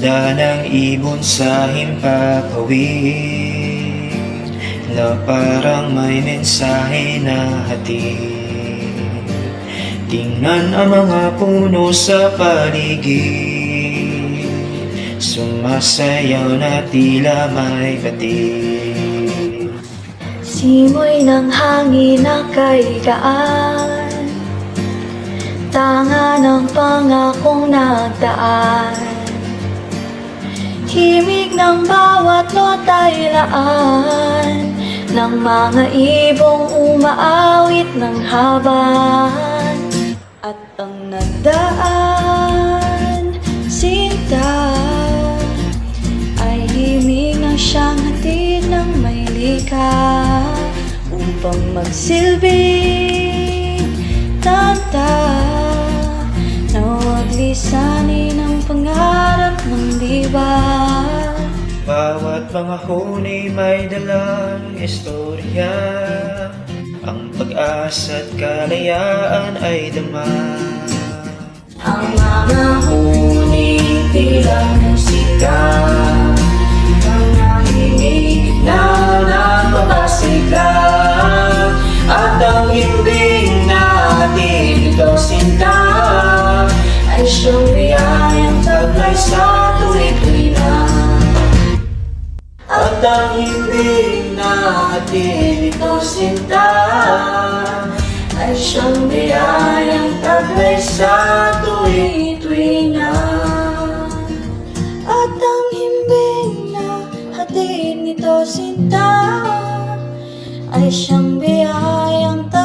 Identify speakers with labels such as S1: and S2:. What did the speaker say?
S1: Isda ng ibon sa himpapawid na parang may mensahe na hatid. Tingnan ang mga puno sa paligid, sumasayaw na tila may batid.
S2: Simoy ng hangin na kay gaan, tanga ng pangakong nagdaan. Himig ng bawat nota'y laan ng mga ibong umaawit ng haban. At ang nagdaan, sinta, ay himig ng siyang hatid ng may likha upang magsilbing tanta na huwag lisanin ang pangarap ng diba.
S1: Bawat mga huni may dalang istorya, ang pag-asa at kalayaan ay dama.
S2: Ang mga huni tila musika, mga himig na napapasigla, at ang himbing natin ito sinta ay siyang biyayang taglay sa tuwi-tuwi na.
S1: At ang himbing natin ito sinta
S2: Ay siyang biyayang taglay sa tuwi-tuwi na. At ang himbing na hatid nito sinta ay siyang biyayang taglay